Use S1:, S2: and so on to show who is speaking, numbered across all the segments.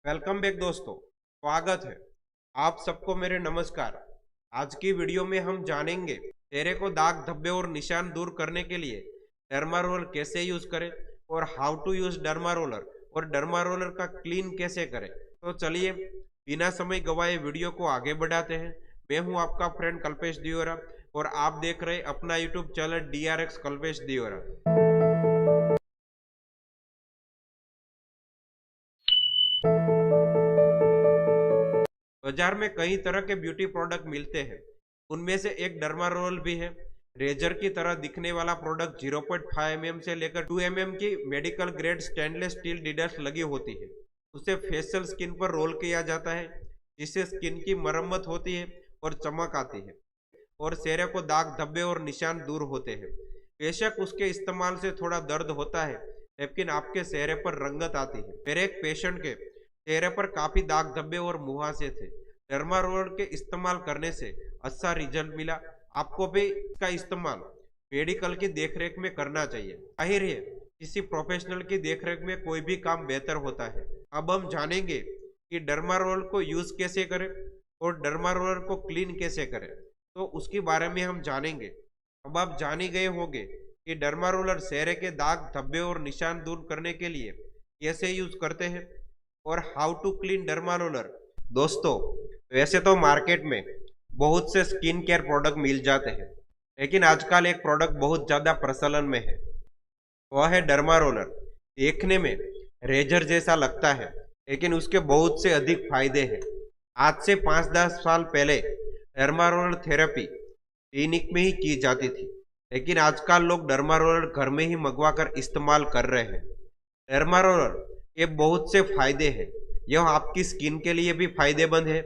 S1: Welcome back दोस्तों। स्वागत है आप सबको मेरे नमस्कार। आज की वीडियो में हम जानेंगे चेहरे को दाग धब्बे और निशान दूर करने के लिए डर्मा रोलर कैसे यूज करें और how to use derma roller और डर्मा रोलर का क्लीन कैसे करें। तो चलिए बिना समय गवाए वीडियो को आगे बढ़ाते हैं। मैं हूं आपका फ्रेंड कल्पेश दियोरा और आप देख रहे अपना YouTube channel DRX Kalpesh Deora. बाजार में कई तरह के ब्यूटी प्रोडक्ट मिलते हैं। उनमें से एक डर्मा रोल भी है। रेजर की तरह दिखने वाला प्रोडक्ट 0.5 mm से लेकर 2 mm की medical grade stainless steel needles लगी होती है। उसे फेशियल स्किन पर रोल किया जाता है जिससे स्किन की मरम्मत होती है और चमक आती है और चेहरे को दाग धब्बे और निशान दूर होते हैं। बेशक उसके इस्तेमाल से थोड़ा दर्द होता है लेकिन आपके चेहरे पर रंगत आती है। मेरे एक पेशेंट के चेहरे पर काफी दाग धब्बे और मुहासे थे। डर्मा रोलर के इस्तेमाल करने से अच्छा रिजल्ट मिला। आपको भी इसका इस्तेमाल मेडिकल की देखरेख में करना चाहिए। जाहिर है किसी प्रोफेशनल की देखरेख में कोई भी काम बेहतर होता है। अब हम जानेंगे कि डर्मा रोलर को यूज कैसे करें और डर्मा रोलर को क्लीन कैसे करें, तो उसके बारे में हम जानेंगे। अब आप जान ही गए होंगे कि डर्मा रोलर चेहरे के दाग धब्बे और निशान दूर करने के लिए कैसे यूज करते हैं और how to clean derma roller. दोस्तों वैसे तो मार्केट में बहुत से स्किन केयर प्रोडक्ट मिल जाते हैं लेकिन आजकल एक प्रोडक्ट बहुत ज्यादा प्रचलन में है, वह है डर्मा रोलर। देखने में रेजर जैसा लगता है लेकिन उसके बहुत से अधिक फायदे हैं। आज से 5-10 साल पहले डर्मा रोलर थेरेपी क्लिनिक में ही की जाती थी लेकिन आजकल लोग डर्मा रोलर घर में ही मंगवा कर इस्तेमाल कर रहे हैं। डर्मा रोलर के बहुत से फायदे हैं। यह आपकी स्किन के लिए भी फायदेमंद है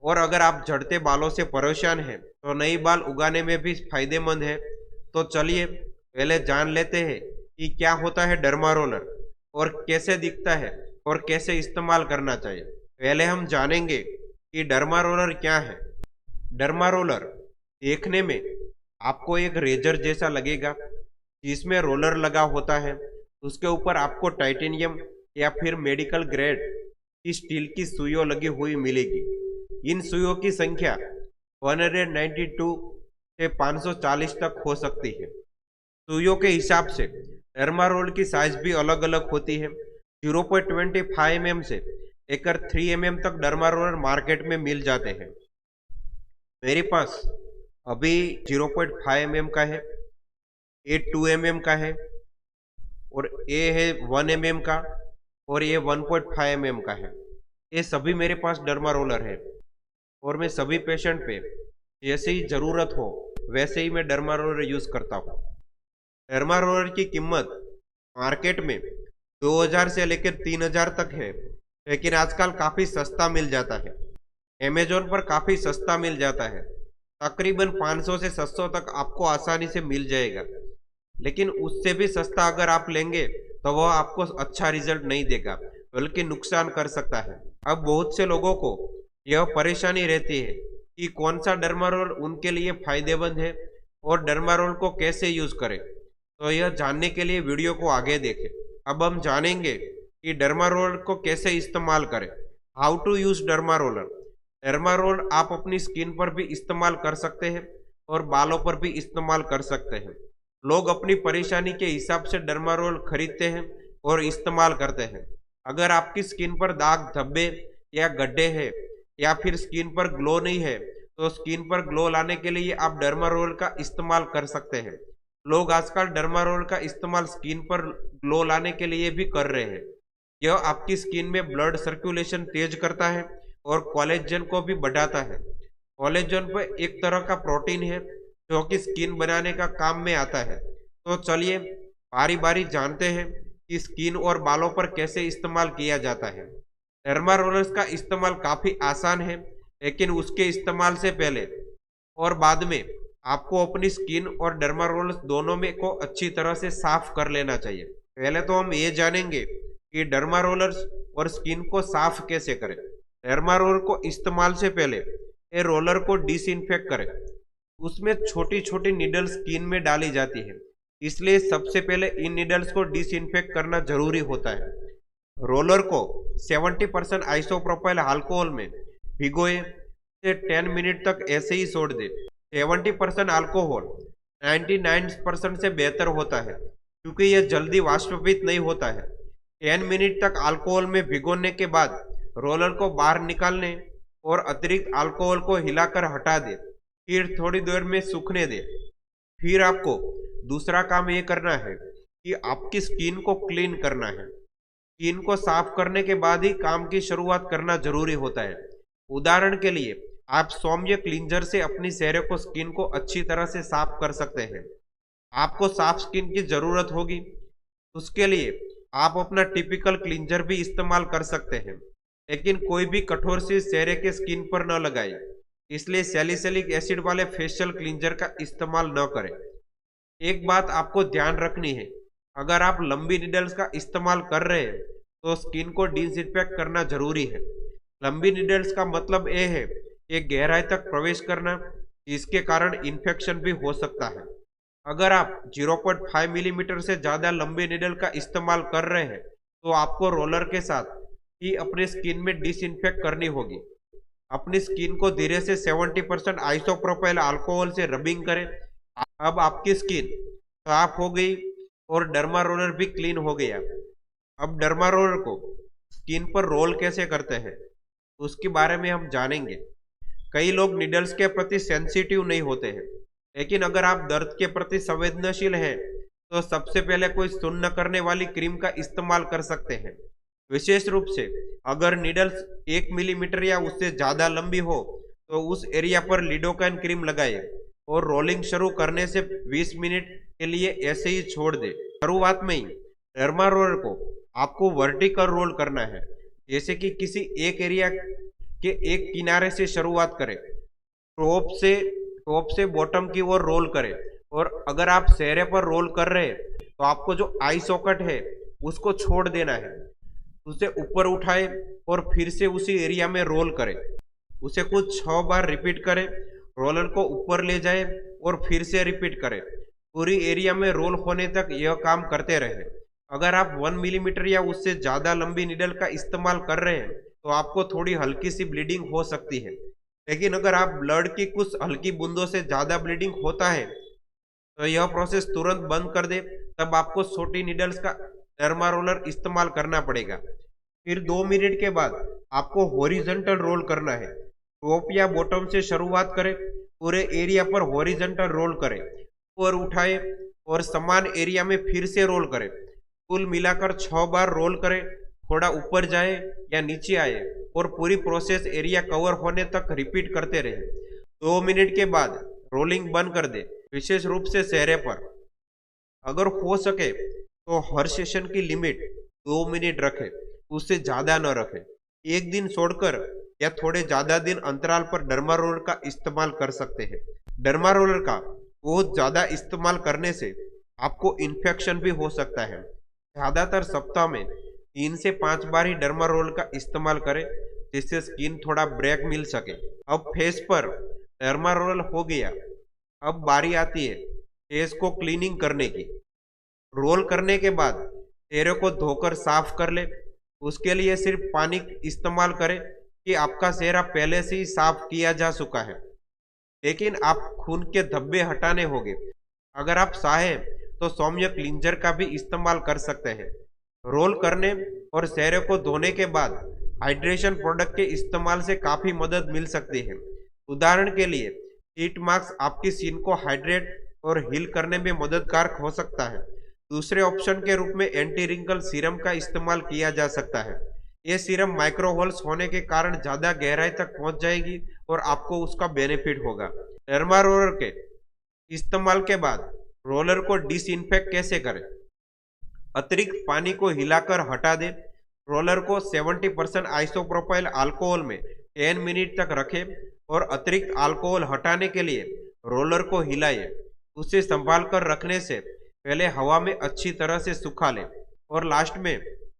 S1: और अगर आप झड़ते बालों से परेशान हैं तो नई बाल उगाने में भी फायदेमंद है। तो चलिए पहले जान लेते हैं कि क्या होता है डर्मा रोलर और कैसे दिखता है और कैसे इस्तेमाल करना चाहिए। पहले हम जानेंगे कि डर्मा रोलर क्या है। डर्मा रोलर देखने में आपको एक रेजर जैसा लगेगा जिसमें रोलर लगा होता है। उसके ऊपर आपको टाइटेनियम या फिर मेडिकल ग्रेड की स्टील की सुइयों लगी हुई मिलेगी। इन सुइयों की संख्या 192 से 540 तक हो सकती है। सुइयों के हिसाब से डर्मा रोल की साइज भी अलग अलग होती है। 0.25 mm से लेकर 3 mm तक डर्मा रोलर मार्केट में मिल जाते हैं। मेरे पास अभी 0.5 mm का है, ये 2 mm का है और ये है 1 mm का और ये 1.5 mm का है। ये सभी मेरे पास डर्मा रोलर है और मैं सभी पेशेंट पे जैसे ही ज़रूरत हो वैसे ही मैं डर्मा रोलर यूज़ करता हूँ। डर्मा रोलर की कीमत मार्केट में 2000 से लेकर 3000 तक है लेकिन आजकल काफ़ी सस्ता मिल जाता है। अमेजोन पर काफ़ी सस्ता मिल जाता है। तकरीबन 500 से 700 तक आपको आसानी से मिल जाएगा लेकिन उससे भी सस्ता अगर आप लेंगे तो वह आपको अच्छा रिजल्ट नहीं देगा बल्कि नुकसान कर सकता है। अब बहुत से लोगों को यह परेशानी रहती है कि कौन सा डर्मा रोल उनके लिए फायदेमंद है और डर्मा रोल को कैसे यूज करें। तो यह जानने के लिए वीडियो को आगे देखें। अब हम जानेंगे कि डर्मा रोल को कैसे इस्तेमाल करें, how to use derma roller. Derma roll आप अपनी स्किन पर भी इस्तेमाल कर सकते हैं और बालों पर भी इस्तेमाल कर सकते हैं। लोग अपनी परेशानी के हिसाब से डर्मा रोल खरीदते हैं और इस्तेमाल करते हैं। अगर आपकी स्किन पर दाग धब्बे या गड्ढे हैं या फिर स्किन पर ग्लो नहीं है तो स्किन पर ग्लो लाने के लिए आप डर्मा रोल का इस्तेमाल कर सकते हैं। लोग आजकल डर्मा रोल का इस्तेमाल स्किन पर ग्लो लाने के लिए भी कर रहे हैं। यह आपकी स्किन में ब्लड सर्कुलेशन तेज करता है और कोलेजन को भी बढ़ाता है। कोलेजन पर एक तरह का प्रोटीन है जो कि स्किन बनाने का काम में आता है। तो चलिए बारी बारी जानते हैं कि स्किन और बालों पर कैसे इस्तेमाल किया जाता है। डर्मा रोलर्स का इस्तेमाल काफ़ी आसान है लेकिन उसके इस्तेमाल से पहले और बाद में आपको अपनी स्किन और डर्मा रोलर्स दोनों में को अच्छी तरह से साफ कर लेना चाहिए। पहले तो हम ये जानेंगे कि डर्मा रोलर्स और स्किन को साफ कैसे करें। डर्मा रोलर को इस्तेमाल से पहले ये रोलर को डिसइंफेक्ट करें। उसमें छोटी छोटी नीडल स्किन में डाली जाती है, इसलिए सबसे पहले इन नीडल्स को डिसइंफेक्ट करना जरूरी होता है। रोलर को 70% आइसोप्रोपाइल अल्कोहल में भिगोए से 10 मिनट तक ऐसे ही छोड़ दे। 70% अल्कोहल 99% से बेहतर होता है क्योंकि यह जल्दी वाष्पीत नहीं होता है। 10 मिनट तक अल्कोहल में भिगोने के बाद रोलर को बाहर निकालने और अतिरिक्त अल्कोहल को हिलाकर हटा दे, फिर थोड़ी देर में सूखने दे। फिर आपको दूसरा काम ये करना है कि आपकी स्किन को क्लीन करना है। स्किन को साफ करने के बाद ही काम की शुरुआत करना जरूरी होता है। उदाहरण के लिए आप सौम्य क्लींजर से अपनी चेहरे को स्किन को अच्छी तरह से साफ कर सकते हैं। आपको साफ स्किन की जरूरत होगी, उसके लिए आप अपना टिपिकल क्लींजर भी इस्तेमाल कर सकते हैं, लेकिन कोई भी कठोर चीज चेहरे के स्किन पर न लगाए, इसलिए सैलिसिलिक एसिड वाले फेशियल क्लींजर का इस्तेमाल न करें। एक बात आपको ध्यान रखनी है, अगर आप लंबी नीडल्स का इस्तेमाल कर रहे हैं तो स्किन को डिसइंफेक्ट करना जरूरी है। लंबी नीडल्स का मतलब ये है कि गहराई तक प्रवेश करना, जिसके कारण इन्फेक्शन भी हो सकता है। अगर आप 0.5 मिलीमीटर से ज़्यादा लंबी नीडल का इस्तेमाल कर रहे हैं तो आपको रोलर के साथ ही अपनी स्किन में डिसइंफेक्ट करनी होगी। अपनी स्किन को धीरे से 70% आइसोप्रोपाइल अल्कोहल से रबिंग करें। अब आपकी स्किन साफ हो गई और डर्मा रोलर भी क्लीन हो गया। अब डर्मा रोलर को स्किन पर रोल कैसे करते हैं उसके बारे में हम जानेंगे। कई लोग निडल्स के प्रति सेंसिटिव नहीं होते हैं, लेकिन अगर आप दर्द के प्रति संवेदनशील हैं तो सबसे पहले कोई सुन्न न करने वाली क्रीम का इस्तेमाल कर सकते हैं। विशेष रूप से अगर निडल्स 1 मिलीमीटर या उससे ज़्यादा लंबी हो तो उस एरिया पर लिडोकाइन क्रीम लगाए और रोलिंग शुरू करने से 20 मिनट के लिए ऐसे ही छोड़ दे। शुरुआत में ही डर्मा रोलर को आपको वर्टिकल रोल करना है, जैसे कि किसी एक एरिया के एक किनारे से शुरुआत करें, टॉप से बॉटम की ओर रोल करें। और अगर आप चेहरे पर रोल कर रहे हैं तो आपको जो आई सॉकेट है उसको छोड़ देना है, उसे ऊपर उठाए और फिर से उसी एरिया में रोल करें। उसे कुछ 6 बार रिपीट करें। रोलर को ऊपर ले जाए और फिर से रिपीट करें। पूरी एरिया में रोल होने तक यह काम करते रहें। अगर आप 1 मिलीमीटर या उससे ज़्यादा लंबी निडल का इस्तेमाल कर रहे हैं तो आपको थोड़ी हल्की सी ब्लीडिंग हो सकती है, लेकिन अगर आप ब्लड की कुछ हल्की बूंदों से ज़्यादा ब्लीडिंग होता है तो यह प्रोसेस तुरंत बंद कर दे। तब आपको छोटी निडल्स का डर्मा रोलर इस्तेमाल करना पड़ेगा। फिर 2 मिनट के बाद आपको हॉरिजॉन्टल रोल करना है। टॉप या बॉटम से शुरुआत करें, पूरे एरिया पर हॉरिजॉन्टल रोल करें, ऊपर उठाए और समान एरिया में फिर से रोल करें। कुल मिलाकर 6 बार रोल करें। थोड़ा ऊपर जाए या नीचे आए और पूरी प्रोसेस एरिया कवर होने तक रिपीट करते रहे। 2 मिनट के बाद रोलिंग बंद कर दे, विशेष रूप से चेहरे पर। अगर हो सके तो हर सेशन की लिमिट 2 मिनट रखें, उससे ज़्यादा न रखें। एक दिन छोड़कर या थोड़े ज़्यादा दिन अंतराल पर डर्मा रोलर का इस्तेमाल कर सकते हैं। डर्मा रोलर का बहुत ज़्यादा इस्तेमाल करने से आपको इन्फेक्शन भी हो सकता है। ज़्यादातर सप्ताह में 3 से 5 बार ही डर्मा रोलर का इस्तेमाल करें, जिससे स्किन थोड़ा ब्रेक मिल सके। अब फेस पर डर्मा रोलर हो गया, अब बारी आती है फेस को क्लीनिंग करने की। रोल करने के बाद चेहरे को धोकर साफ कर ले। उसके लिए सिर्फ पानी इस्तेमाल करें कि आपका चेहरा पहले से ही साफ किया जा चुका है, लेकिन आप खून के धब्बे हटाने होंगे। अगर आप चाहें तो सौम्य क्लींजर का भी इस्तेमाल कर सकते हैं। रोल करने और चेहरे को धोने के बाद हाइड्रेशन प्रोडक्ट के इस्तेमाल से काफ़ी मदद मिल सकती है। उदाहरण के लिए शीट मास्क आपकी स्किन को हाइड्रेट और हील करने में मददगार हो सकता है। दूसरे ऑप्शन के रूप में एंटी रिंकल सीरम का इस्तेमाल किया जा सकता है। ये सीरम माइक्रो होल्स होने के कारण ज़्यादा गहराई तक पहुंच जाएगी और आपको उसका बेनिफिट होगा। डर्मा रोलर के इस्तेमाल के बाद रोलर को डिसइंफेक्ट कैसे करें? अतिरिक्त पानी को हिलाकर हटा दें। रोलर को 70% आइसोप्रोपाइल अल्कोहल में 10 मिनट तक रखें और अतिरिक्त अल्कोहल हटाने के लिए रोलर को हिलाएं। उसे संभाल कर रखने से पहले हवा में अच्छी तरह से सुखा लें। और लास्ट में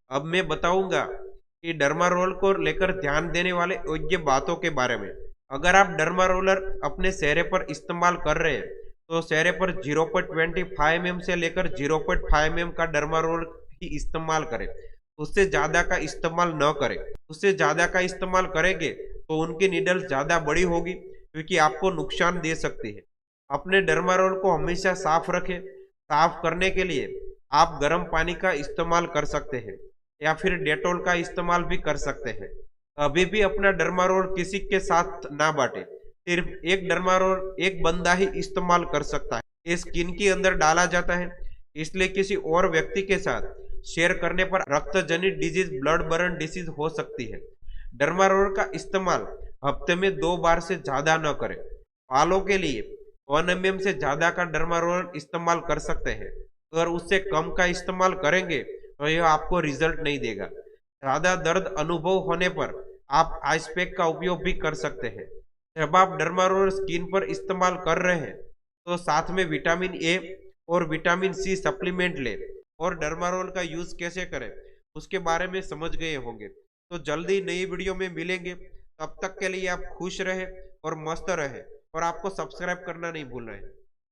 S1: अब मैं बताऊंगा कि डर्मा रोलर को लेकर ध्यान देने वाले योग्य बातों के बारे में। अगर आप डर्मा रोलर अपने चेहरे पर इस्तेमाल कर रहे हैं तो चेहरे पर 0.25 mm से लेकर 0.5 mm का डर्मा रोलर ही इस्तेमाल करें। उससे ज्यादा का इस्तेमाल न करें। उससे ज्यादा का इस्तेमाल करेंगे तो उनकी नीडल्स ज्यादा बड़ी होगी, क्योंकि आपको नुकसान दे सकती है। अपने डर्मारोल को हमेशा साफ रखें। साफ करने के लिए आप गर्म पानी का इस्तेमाल कर सकते हैं या फिर डेटॉल का इस्तेमाल भी कर सकते हैं। अभी भी अपना डर्मारोल किसी के साथ ना बांटे। सिर्फ एक डर्मारोल एक बंदा ही इस्तेमाल कर सकता है। ये स्किन के अंदर डाला जाता है, इसलिए किसी और व्यक्ति के साथ शेयर करने पर रक्त जनित डिजीज, ब्लड बर्न डिसीज हो सकती है। डर्मारोल का इस्तेमाल हफ्ते में 2 बार से ज्यादा न करें। बालों के लिए 1 mm से ज्यादा का डर्मारोल इस्तेमाल कर सकते हैं। अगर उससे कम का इस्तेमाल करेंगे तो यह आपको रिजल्ट नहीं देगा। ज्यादा दर्द अनुभव होने पर आप आइस पैक का उपयोग भी कर सकते हैं। जब आप डर्मारोल स्किन पर इस्तेमाल कर रहे हैं तो साथ में विटामिन ए और विटामिन सी सप्लीमेंट लें और डर्मारोल का यूज कैसे करें उसके बारे में समझ गए होंगे। तो जल्दी नई वीडियो में मिलेंगे। तब तक के लिए आप खुश रहे और मस्त रहे, और आपको सब्सक्राइब करना नहीं भूलना है।